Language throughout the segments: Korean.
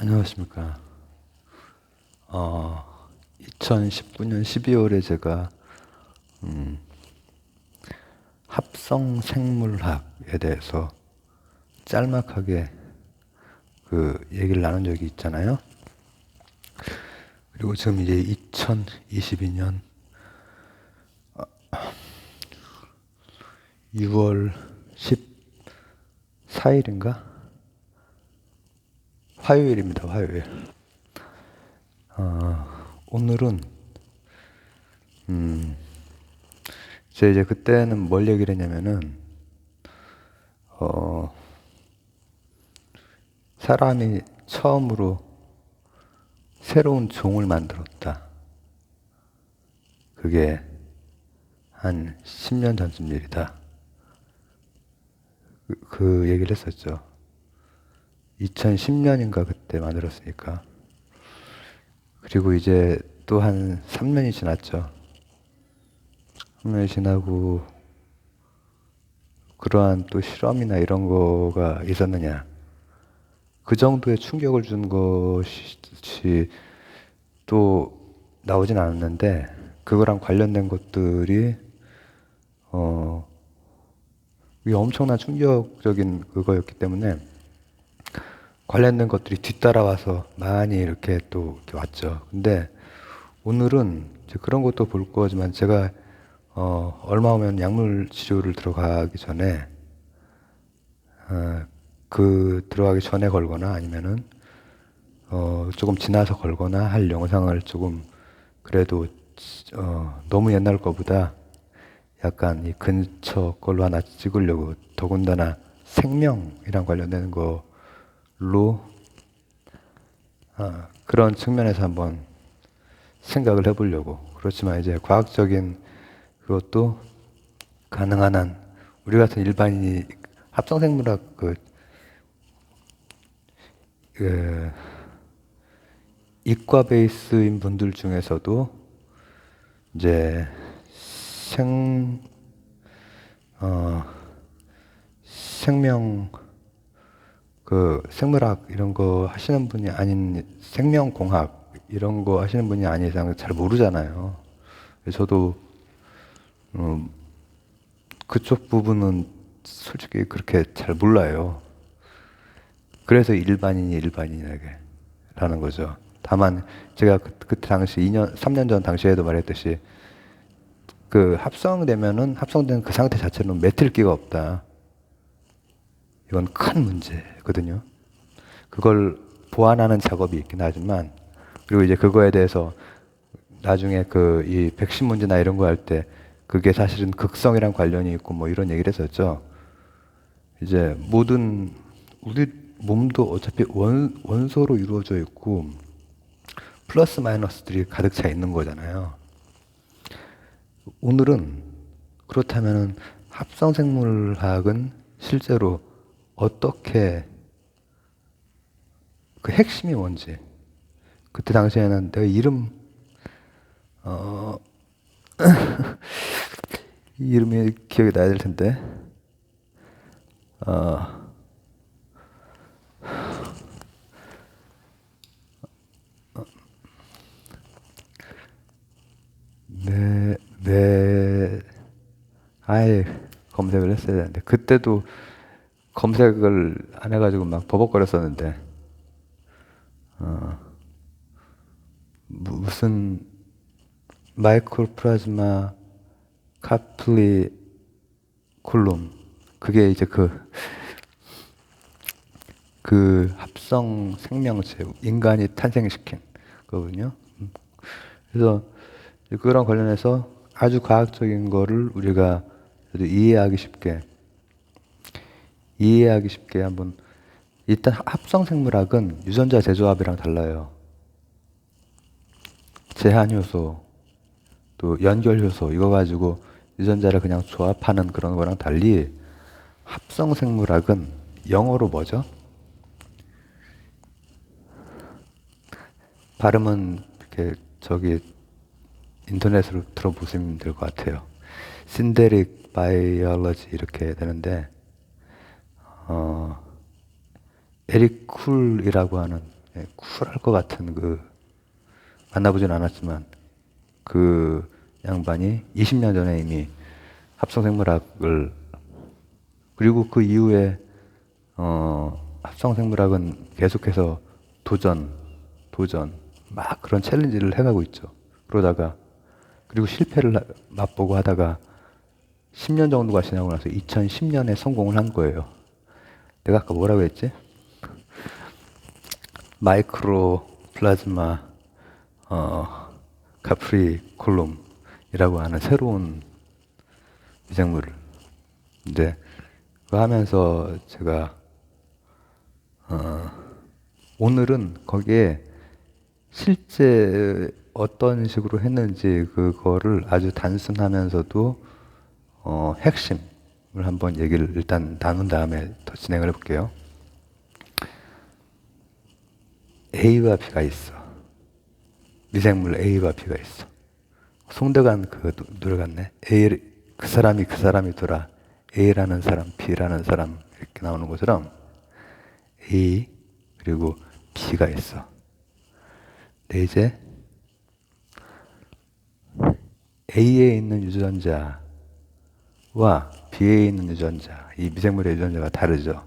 안녕하십니까. 2019년 12월에 제가 합성 생물학에 대해서 짤막하게 그 얘기를 나눈 적이 있잖아요. 그리고 지금 이제 2022년 6월 14일인가? 화요일입니다. 화요일. 오늘은 제가 이제 그때는 뭘 얘기를 했냐면은 사람이 처음으로 새로운 종을 만들었다. 그게 한 10년 전쯤 일이다. 그 얘기를 했었죠. 2010년인가 그때 만들었으니까. 그리고 이제 또 한 3년이 지났죠. 3년이 지나고 그러한 또 실험이나 이런 거가 있었느냐. 그 정도의 충격을 준 것이 또 나오진 않았는데 그거랑 관련된 것들이 이게 엄청난 충격적인 그거였기 때문에 관련된 것들이 뒤따라와서 많이 이렇게 또 이렇게 왔죠. 근데 오늘은 이제 그런 것도 볼 거지만 제가 얼마 후면 약물 치료를 들어가기 전에 그 들어가기 전에 걸거나 아니면은 조금 지나서 걸거나 할 영상을 조금 그래도 너무 옛날 거보다 약간 이 근처 걸로 하나 찍으려고 더군다나 생명이랑 관련된 걸로 그런 측면에서 한번 생각을 해보려고. 그렇지만 이제 과학적인 그것도 가능한 한 우리 같은 일반인이 합성생물학 그 이과 베이스인 분들 중에서도 이제 생, 생명, 생물학 이런 거 하시는 분이 아닌 생명공학 이런 거 하시는 분이 아닌 이상 잘 모르잖아요. 저도, 그쪽 부분은 솔직히 그렇게 잘 몰라요. 그래서 일반인이 일반인에게 라는 거죠. 다만 제가 그때 당시 2년, 3년 전 당시에도 말했듯이 그 합성된 그 상태 자체는 맺힐 기가 없다. 이건 큰 문제거든요. 그걸 보완하는 작업이 있긴 하지만 그리고 이제 그거에 대해서 나중에 이 백신 문제나 이런 거 할 때 그게 사실은 극성이랑 관련이 있고 뭐 이런 얘기를 했었죠. 이제 모든 우리 몸도 어차피 원소로 이루어져 있고 플러스 마이너스들이 가득 차 있는 거잖아요. 오늘은 그렇다면은 합성생물학은 실제로 어떻게 그 핵심이 뭔지 그때 당시에는 내가 어, 이름이 기억이 나야 될 텐데 어, 네, 네, 아예 검색을 했어야 되는데 그때도 검색을 안 해가지고 막 버벅거렸었는데 무슨 마이크로플라즈마 카플리쿨룸 그게 이제 그 합성 생명체 인간이 탄생시킨 거거든요. 그래서 그런 관련해서 아주 과학적인 거를 우리가 이해하기 쉽게 한번 일단 합성 생물학은 유전자 재조합이랑 달라요. 제한 효소 또 연결 효소 이거 가지고 유전자를 그냥 조합하는 그런 거랑 달리 합성 생물학은 영어로 뭐죠? 발음은 이렇게 인터넷으로 들어보시면 될 것 같아요. 신데릭 바이올로지 이렇게 되는데 에릭 쿨이라고 하는 쿨할 것 같은 만나보진 않았지만 그 양반이 20년 전에 이미 합성생물학을, 그리고 그 이후에 합성생물학은 계속해서 도전 막 그런 챌린지를 해가고 있죠. 그러다가 그리고 실패를 맛보고 하다가 10년 정도가 지나고 나서 2010년에 성공을 한 거예요. 내가 아까 뭐라고 했지? 마이크로 플라즈마 카프리콜룸이라고 하는 새로운 미생물을. 근데 그거 하면서 제가 오늘은 거기에 실제 어떤 식으로 했는지 그거를 아주 단순하면서도 핵심을 한번 얘기를 일단 나눈 다음에 더 진행을 해볼게요. A와 B가 있어. 미생물 A와 B가 있어. 송대관 그 노래 같네. A, 그 사람이 돌아. A라는 사람, B라는 사람 이렇게 나오는 것처럼 A 그리고 B가 있어. 근데 이제 A에 있는 유전자와 B에 있는 유전자, 이 미생물의 유전자가 다르죠.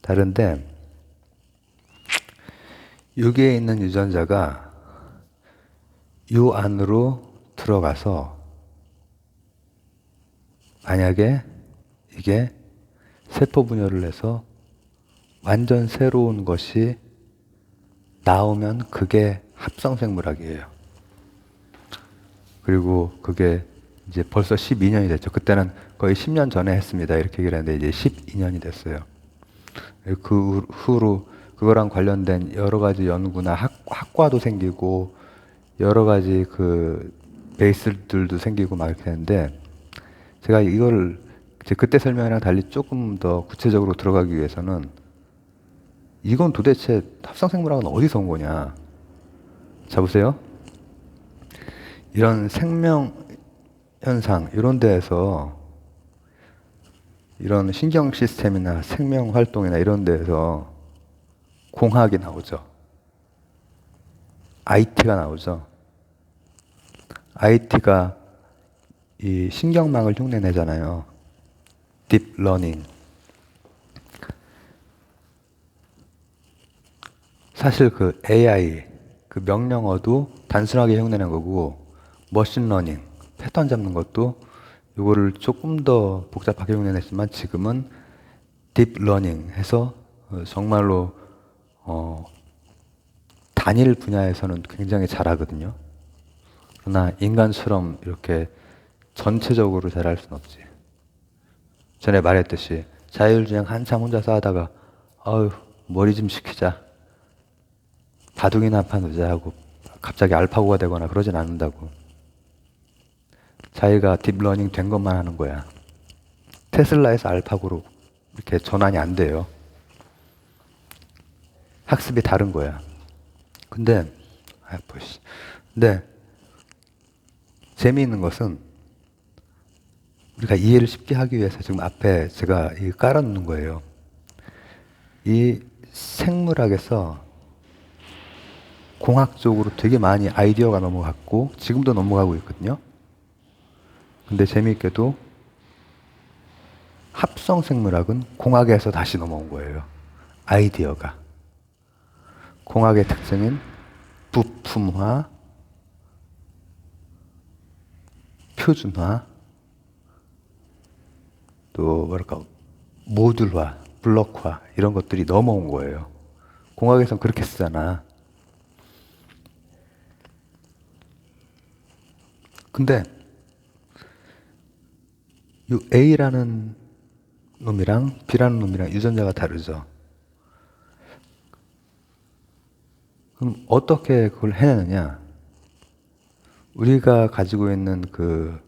다른데 여기에 있는 유전자가 요 안으로 들어가서 만약에 이게 세포 분열을 해서 완전 새로운 것이 나오면 그게 합성생물학이에요. 그리고 그게 이제 벌써 12년이 됐죠. 그때는 거의 10년 전에 했습니다. 이렇게 얘기를 했는데 이제 12년이 됐어요. 그 후로 그거랑 관련된 여러 가지 연구나 학과도 생기고 여러 가지 그 베이스들도 생기고 막 이렇게 했는데 제가 이걸 이제 그때 설명이랑 달리 조금 더 구체적으로 들어가기 위해서는 이건 도대체 합성생물학은 어디서 온 거냐. 자, 보세요. 이런 생명 현상, 이런 데에서 이런 신경 시스템이나 생명 활동이나 이런 데에서 공학이 나오죠. IT가 나오죠. IT가 이 신경망을 흉내내잖아요. 딥 러닝. 사실 그 AI, 그 명령어도 단순하게 흉내낸 거고, 머신러닝, 패턴 잡는 것도 이거를 조금 더 복잡하게 흉내냈지만 지금은 딥러닝 해서 정말로 단일 분야에서는 굉장히 잘하거든요. 그러나 인간처럼 이렇게 전체적으로 잘할 수는 없지. 전에 말했듯이 자율주행 한참 혼자서 하다가 아유 머리 좀 식히자, 바둑이나 한 판 두자 하고 갑자기 알파고가 되거나 그러진 않는다고. 자기가 딥러닝 된 것만 하는 거야. 테슬라에서 알파고로 이렇게 전환이 안 돼요. 학습이 다른 거야. 근데 재미있는 것은 우리가 이해를 쉽게 하기 위해서 지금 앞에 제가 깔아놓는 거예요. 이 생물학에서 공학적으로 되게 많이 아이디어가 넘어갔고 지금도 넘어가고 있거든요. 근데 재미있게도 합성생물학은 공학에서 다시 넘어온 거예요. 아이디어가. 공학의 특징인 부품화, 표준화, 또 뭐랄까 모듈화, 블록화 이런 것들이 넘어온 거예요. 공학에선 그렇게 쓰잖아. 근데 이 A라는 놈이랑 B라는 놈이랑 유전자가 다르죠. 그럼 어떻게 그걸 해내느냐? 우리가 가지고 있는 그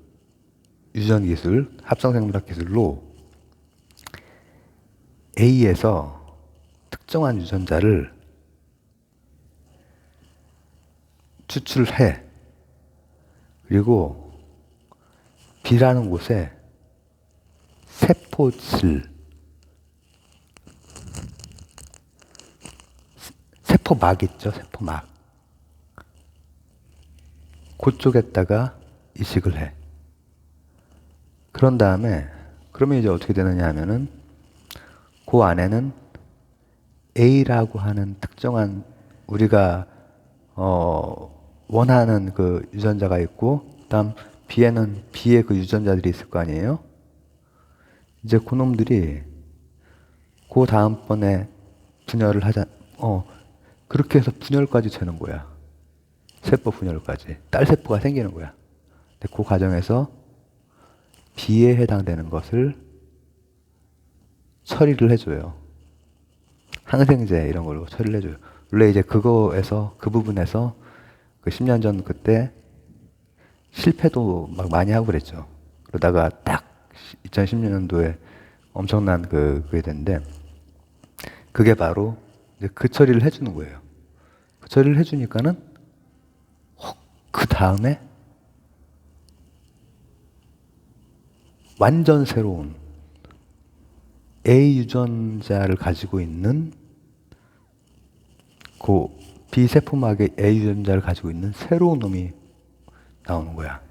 유전 기술, 합성생물학 기술로 A에서 특정한 유전자를 추출해. 그리고 B라는 곳에 세포막 있죠, 세포막. 그쪽에다가 이식을 해. 그런 다음에 그러면 이제 어떻게 되느냐 하면은 그 안에는 A라고 하는 특정한 우리가 원하는 그 유전자가 있고, 그다음 B에는 B의 그 유전자들이 있을 거 아니에요. 이제 그놈들이 그 다음번에 분열을 하자. 그렇게 해서 분열까지 되는 거야. 세포 분열까지. 딸 세포가 생기는 거야. 근데 그 과정에서 B에 해당되는 것을 처리를 해줘요. 항생제 이런 걸로 처리를 해줘요. 원래 이제 그거에서, 그 부분에서 그 10년 전 그때 실패도 막 많이 하고 그랬죠. 그러다가 딱 2016년도에 엄청난 그게 됐는데, 그게 바로 이제 그 처리를 해주는 거예요. 그 처리를 해주니까는 그 다음에 완전 새로운 A 유전자를 가지고 있는 그 B세포막의 A 유전자를 가지고 있는 새로운 놈이 나오는 거야.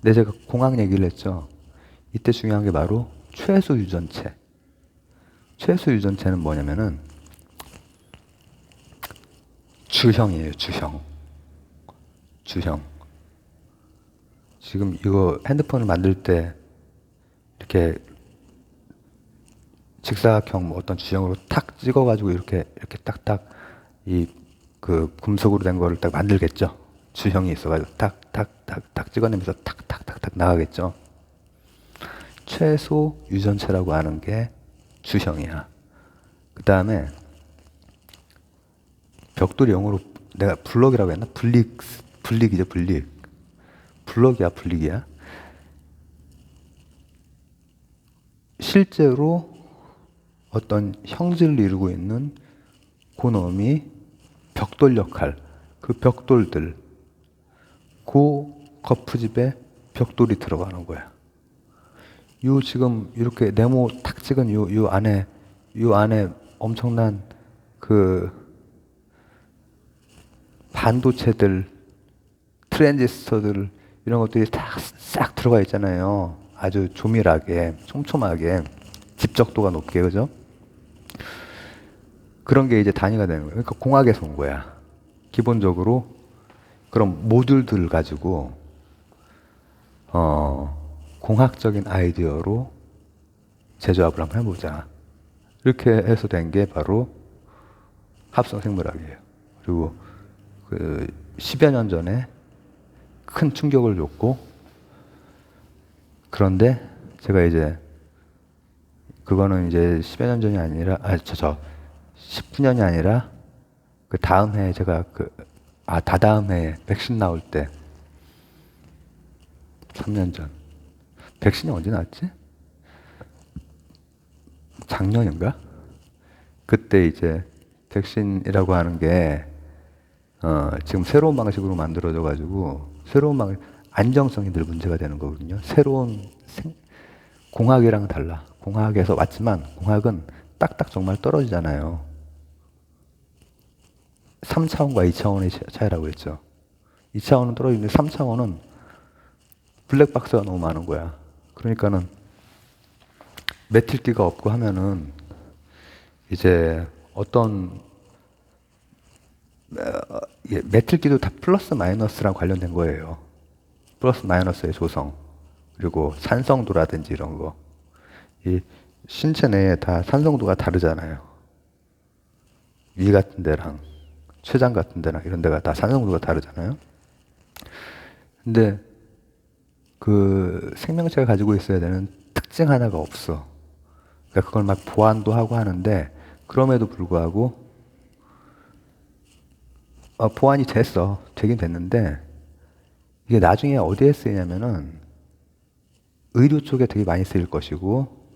근데 제가 공학 얘기를 했죠. 이때 중요한 게 바로 최소 유전체. 최소 유전체는 뭐냐면은 주형이에요, 주형. 주형. 지금 이거 핸드폰을 만들 때 이렇게 직사각형 뭐 어떤 주형으로 탁 찍어가지고 이렇게 딱딱 이 그 금속으로 된 거를 딱 만들겠죠. 주형이 있어가지고 탁탁탁탁 찍어내면서 탁탁탁탁 나가겠죠. 최소 유전체라고 하는 게 주형이야. 그 다음에 벽돌이 영어로 내가 블럭이라고 했나? 블릭이죠, 블릭. 블럭이야, 블릭이야. 실제로 어떤 형질을 이루고 있는 그놈이 벽돌 역할, 그 벽돌들, 그 거푸집에 벽돌이 들어가는 거야. 요 지금 이렇게 네모 탁 찍은 요 안에 엄청난 그 반도체들, 트랜지스터들 이런 것들이 다 싹 들어가 있잖아요. 아주 조밀하게, 촘촘하게, 집적도가 높게, 그죠? 그런 게 이제 단위가 되는 거예요. 그러니까 공학에서 온 거야. 기본적으로 그런 모듈들을 가지고 공학적인 아이디어로 재조합을 한번 해보자. 이렇게 해서 된 게 바로 합성 생물학이에요. 그리고 그 10여 년 전에 큰 충격을 줬고, 그런데 제가 이제 그거는 이제 10여 년 전이 아니라 19년이 아니라 그 다음 해에 제가 다다음 해에 백신 나올 때 3년 전. 백신이 언제 나왔지? 작년인가? 그때 이제 백신이라고 하는 게 지금 새로운 방식으로 만들어져 가지고 안정성이 늘 문제가 되는 거거든요. 공학이랑은 달라. 공학에서 왔지만 공학은 딱딱 정말 떨어지잖아요. 3차원과 2차원의 차이라고 했죠. 2차원은 떨어지는데 3차원은 블랙박스가 너무 많은 거야. 그러니까는 메틸기가 없고 하면은 이제 어떤 메틸기도 다 플러스 마이너스랑 관련된 거예요. 플러스 마이너스의 조성, 그리고 산성도라든지 이런 거. 이 신체 내에 다 산성도가 다르잖아요. 위 같은 데랑 췌장 같은 데랑 이런 데가 다 산성도가 다르잖아요. 근데 그 생명체가 가지고 있어야 되는 특징 하나가 없어. 그러니까 그걸 막 보완도 하고 하는데, 그럼에도 불구하고 보완이 되긴 됐는데, 이게 나중에 어디에 쓰이냐면은 의료 쪽에 되게 많이 쓰일 것이고,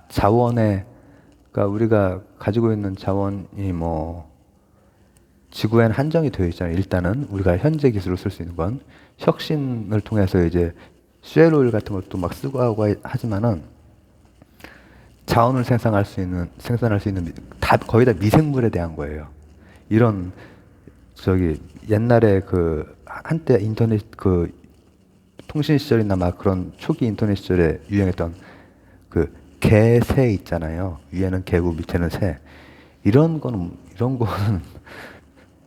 자원에, 그러니까 우리가 가지고 있는 자원이 뭐 지구에는 한정이 되어 있잖아요. 일단은 우리가 현재 기술을 쓸 수 있는 건 혁신을 통해서 이제 슈엘 오일 같은 것도 막 쓰고 하고 하지만은 자원을 생산할 수 있는 거의 다 미생물에 대한 거예요. 이런 저기 옛날에 그 한때 인터넷 그 통신 시절이나 막 그런 초기 인터넷 시절에 유행했던 그 개새 있잖아요. 위에는 개고 밑에는 새. 이런 거는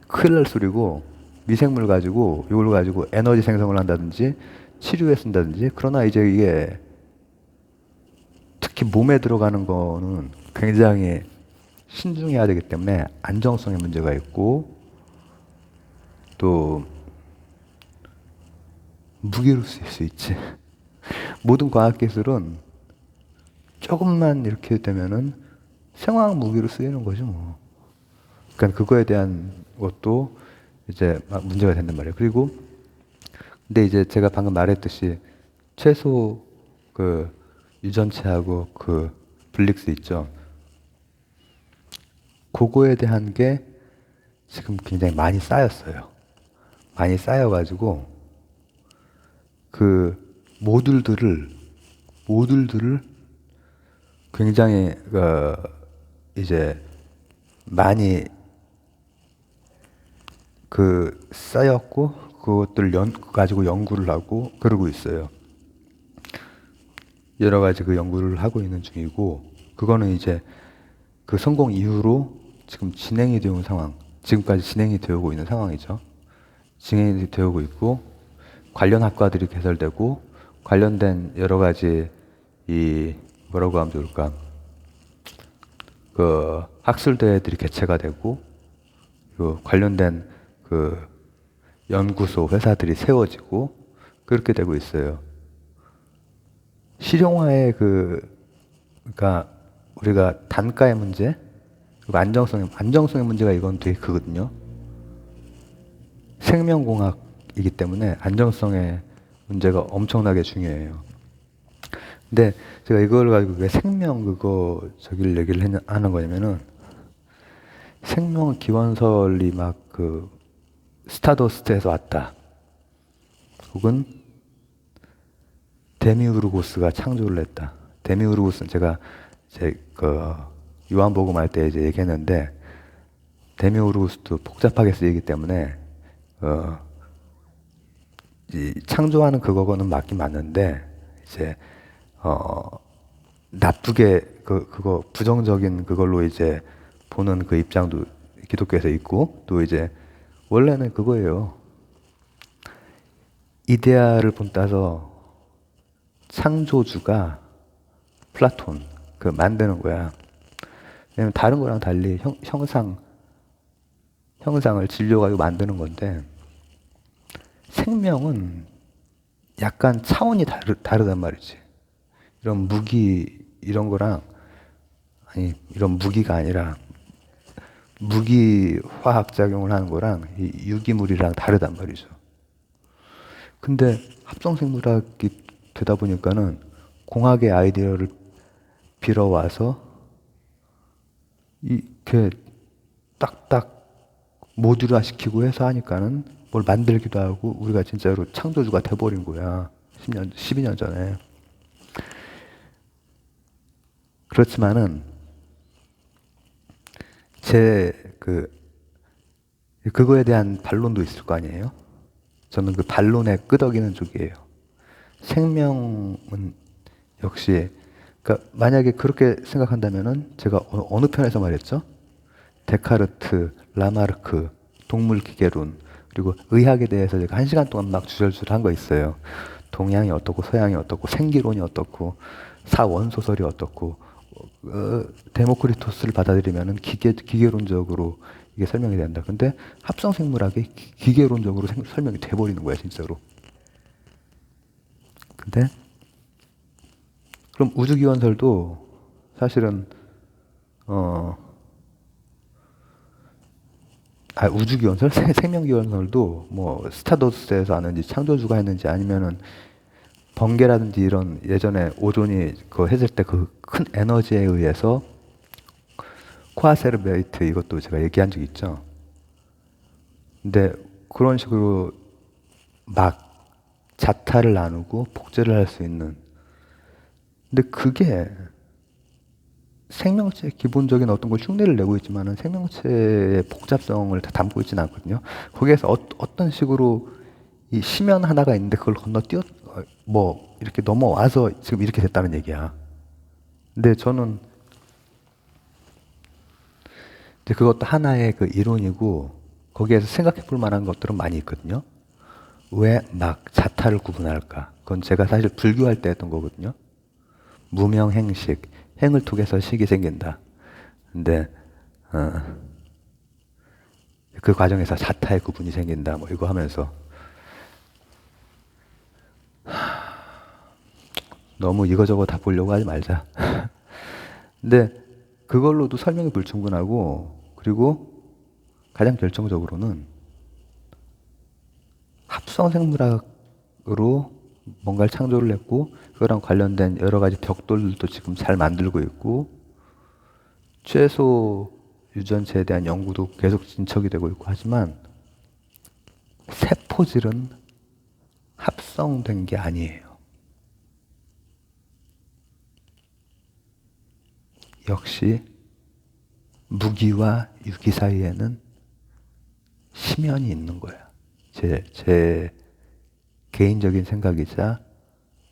큰일 날 소리고 미생물 가지고 이걸 가지고 에너지 생성을 한다든지 치료에 쓴다든지 그러나 이제 이게 특히 몸에 들어가는 거는 굉장히 신중해야 되기 때문에 안정성에 문제가 있고 또 무기로 쓰일 수 있지. 모든 과학기술은 조금만 이렇게 되면은 생화학 무기로 쓰이는 거죠, 뭐. 그러니까 그거에 대한 것도 이제 막 문제가 된단 말이에요. 그리고 근데 이제 제가 방금 말했듯이 최소 그 유전체하고 그 블릭스 있죠. 그거에 대한 게 지금 굉장히 많이 쌓였어요. 많이 쌓여가지고 그 모듈들을 굉장히 이제 많이 그 쌓였고 그것들 가지고 연구를 하고 그러고 있어요. 여러 가지 그 연구를 하고 있는 중이고 그거는 이제 그 성공 이후로 지금 진행이 되어 온 상황, 지금까지 진행이 되고 있는 상황이죠. 진행이 되고 있고 관련 학과들이 개설되고 관련된 여러 가지 이 뭐라고 하면 좋을까? 그 학술 대회들이 개최가 되고 그 관련된 그 연구소 회사들이 세워지고 그렇게 되고 있어요. 실용화의 그러니까 우리가 단가의 문제, 그리고 안정성의 문제가 이건 되게 크거든요. 생명공학이기 때문에 안정성의 문제가 엄청나게 중요해요. 근데 제가 이걸 가지고 왜 생명 저기를 얘기를 하는 거냐면은 생명 기원설이 막 그 스타더스트에서 왔다. 혹은 데미우르고스가 창조를 했다. 데미우르고스는 제가 제 그 요한복음 할 때 이제 얘기했는데 데미우르고스도 복잡하게 쓰이기 때문에 이 창조하는 그거는 맞긴 맞는데 이제 나쁘게 그거 부정적인 그걸로 이제 보는 그 입장도 기독교에서 있고 또 이제 원래는 그거예요. 이데아를 본따서 창조주가 플라톤 그 만드는 거야. 왜냐면 다른 거랑 달리 형상을 질려가지고 만드는 건데 생명은 약간 차원이 다르단 말이지. 이런 이런 거랑 아니 이런 무기가 아니라 무기 화학 작용을 하는 거랑 이 유기물이랑 다르단 말이죠. 근데 합성생물학이 되다 보니까는 공학의 아이디어를 빌어와서 이렇게 딱딱 모듈화 시키고 해서 하니까는 뭘 만들기도 하고 우리가 진짜로 창조주가 돼버린 거야. 10년, 12년 전에. 그렇지만은 그거에 대한 반론도 있을 거 아니에요? 저는 그 반론에 끄덕이는 쪽이에요. 생명은 역시, 그러니까 만약에 그렇게 생각한다면은 제가 어느 편에서 말했죠? 데카르트, 라마르크, 동물기계론, 그리고 의학에 대해서 제가 1시간 동안 막 주절주절 한 거 있어요. 동양이 어떻고, 서양이 어떻고, 생기론이 어떻고, 사원소설이 어떻고, 데모크리토스를 받아들이면은 기계론적으로 이게 설명이 된다. 근데 합성생물학이 기계론적으로 설명이 돼버리는 거야, 진짜로. 근데, 그럼 우주기원설도 사실은, 우주기원설? 생명기원설도 뭐 스타더스트에서 하는지 창조주가 했는지 아니면은 번개라든지 이런 예전에 오존이 그 했을 때 그 큰 에너지에 의해서 코아세르베이트 이것도 제가 얘기한 적 있죠. 근데 그런 식으로 막 자타를 나누고 복제를 할 수 있는 근데 그게 생명체의 기본적인 어떤 걸 흉내를 내고 있지만은 생명체의 복잡성을 다 담고 있지는 않거든요. 거기에서 어떤 식으로 이 심연 하나가 있는데 그걸 건너뛰어 뭐 이렇게 넘어와서 지금 이렇게 됐다는 얘기야. 근데 저는 이제 그것도 하나의 그 이론이고 거기에서 생각해 볼 만한 것들은 많이 있거든요. 왜 막 자타를 구분할까? 그건 제가 사실 불교할 때 했던 거거든요. 무명행식, 행을 통해서 식이 생긴다. 근데 그 과정에서 자타의 구분이 생긴다. 뭐 이거 하면서 너무 이거저거 다 보려고 하지 말자. 근데 그걸로도 설명이 불충분하고 그리고 가장 결정적으로는 합성 생물학으로 뭔가를 창조를 했고 그거랑 관련된 여러 가지 벽돌들도 지금 잘 만들고 있고 최소 유전체에 대한 연구도 계속 진척이 되고 있고 하지만 세포질은 합성된 게 아니에요. 역시 무기와 유기 사이에는 심연이 있는 거야. 제 개인적인 생각이자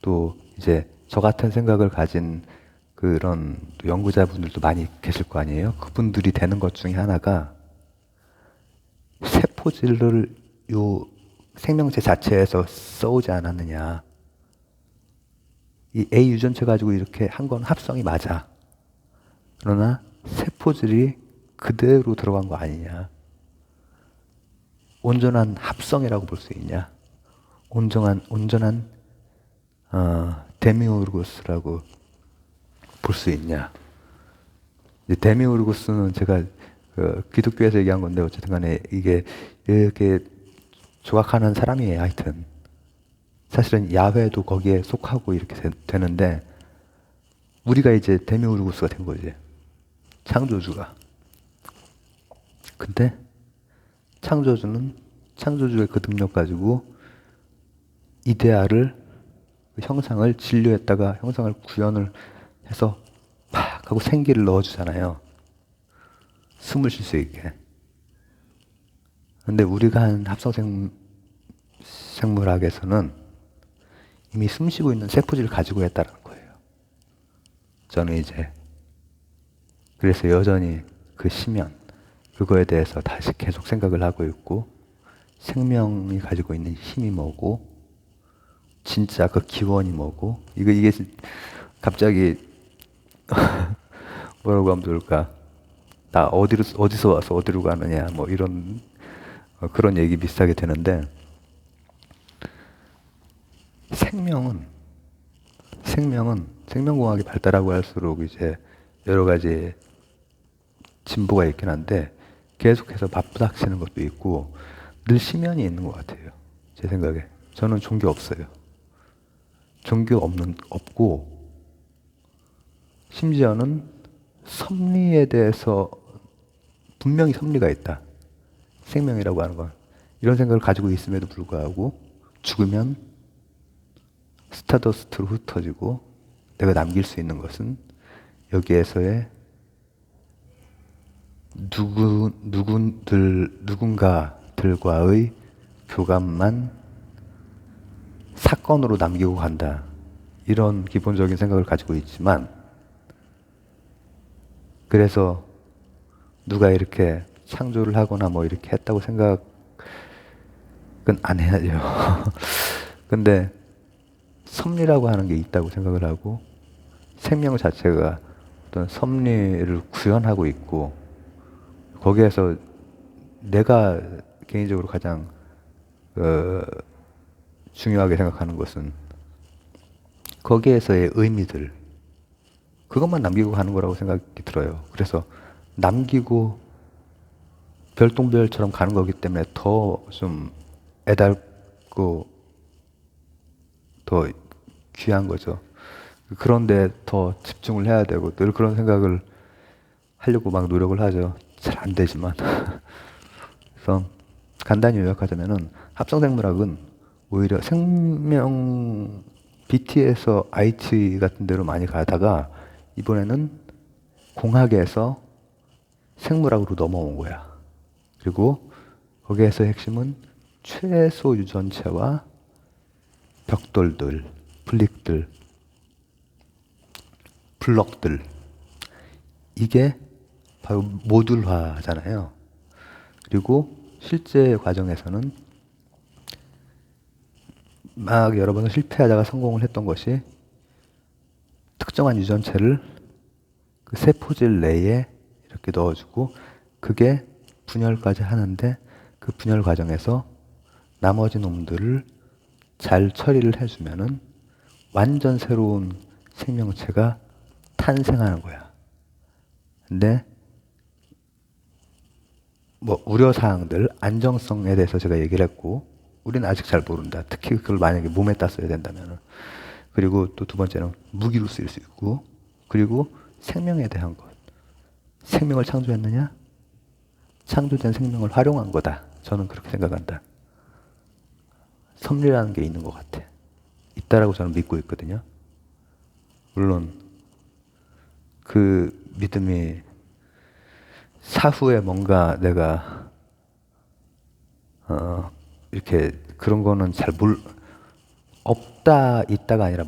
또 이제 저 같은 생각을 가진 그런 연구자분들도 많이 계실 거 아니에요? 그분들이 되는 것 중에 하나가 세포질을 요 생명체 자체에서 써오지 않았느냐. 이 A 유전체 가지고 이렇게 한 건 합성이 맞아. 그러나 세포질이 그대로 들어간 거 아니냐. 온전한 합성이라고 볼 수 있냐. 온전한 데미오르고스라고 볼 수 있냐. 데미오르고스는 제가 그 기독교에서 얘기한 건데 어쨌든 간에 이게 이렇게 조각하는 사람이에요. 하여튼 사실은 야훼도 거기에 속하고 이렇게 되는데 우리가 이제 데미오르고스가 된 거지. 창조주가. 근데 창조주는 창조주의 그 능력 가지고 이데아를 그 형상을 진료했다가 형상을 구현을 해서 팍 하고 생기를 넣어주잖아요. 숨을 쉴 수 있게. 근데 우리가 한 합성생물학에서는 이미 숨 쉬고 있는 세포질을 가지고 했다는 거예요. 저는 이제 그래서 여전히 그 심연 그거에 대해서 다시 계속 생각을 하고 있고 생명이 가지고 있는 힘이 뭐고 진짜 그 기원이 뭐고 이게 갑자기 뭐라고 하면 좋을까? 나 어디서 와서 어디로 가느냐 뭐 이런 그런 얘기 비슷하게 되는데 생명은 생명공학이 발달하고 할수록 이제 여러 가지 진보가 있긴 한데 계속해서 맞부닥치는 것도 있고 늘 심연이 있는 것 같아요. 제 생각에. 저는 종교 없어요. 종교 없고 심지어는 섭리에 대해서 분명히 섭리가 있다. 생명이라고 하는 건. 이런 생각을 가지고 있음에도 불구하고 죽으면 스타더스트로 흩어지고 내가 남길 수 있는 것은 여기에서의 누군가들과의 교감만 사건으로 남기고 간다. 이런 기본적인 생각을 가지고 있지만 그래서 누가 이렇게 창조를 하거나 뭐 이렇게 했다고 생각은 안 해야죠. 근데 섭리라고 하는 게 있다고 생각을 하고 생명 자체가 어떤 섭리를 구현하고 있고 거기에서 내가 개인적으로 가장 중요하게 생각하는 것은 거기에서의 의미들 그것만 남기고 가는 거라고 생각이 들어요. 그래서 남기고 별똥별처럼 가는 거기 때문에 더 좀 애달고 더 귀한 거죠. 그런데 더 집중을 해야 되고 늘 그런 생각을 하려고 막 노력을 하죠. 잘 안 되지만. 그래서 간단히 요약하자면은 합성생물학은 오히려 BT에서 IT 같은 데로 많이 가다가 이번에는 공학에서 생물학으로 넘어온 거야. 그리고 거기에서 핵심은 최소 유전체와 벽돌들, 블릭들, 블럭들, 이게 바로 모듈화잖아요. 그리고 실제 과정에서는 막 여러 번 실패하다가 성공을 했던 것이 특정한 유전체를 그 세포질 내에 이렇게 넣어주고 그게 분열까지 하는데 그 분열 과정에서 나머지 놈들을 잘 처리를 해주면은 완전 새로운 생명체가 탄생하는 거야. 근데 뭐 우려사항들, 안정성에 대해서 제가 얘기를 했고 우리는 아직 잘 모른다. 특히 그걸 만약에 몸에 땄어야 된다면은. 그리고 또 두 번째는 무기로 쓰일 수 있고 그리고 생명에 대한 것. 생명을 창조했느냐? 창조된 생명을 활용한 거다. 저는 그렇게 생각한다. 섭리라는 게 있는 것 같아. 있다라고 저는 믿고 있거든요. 물론 그 믿음이 사후에 뭔가 내가 이렇게 그런 거는 없다 있다가 아니라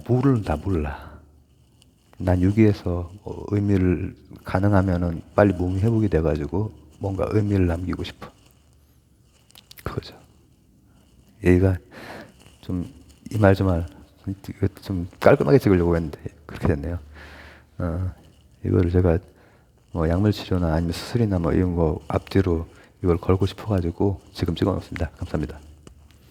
몰라. 난 여기에서 의미를 가능하면은 빨리 몸이 회복이 돼가지고 뭔가 의미를 남기고 싶어. 그거죠. 얘가 좀 이 말 저 말 좀 깔끔하게 찍으려고 했는데 그렇게 됐네요. 이거를 제가 뭐 약물 치료나 아니면 수술이나 뭐 이런 거 앞뒤로 이걸 걸고 싶어가지고 지금 찍어놓습니다. 감사합니다.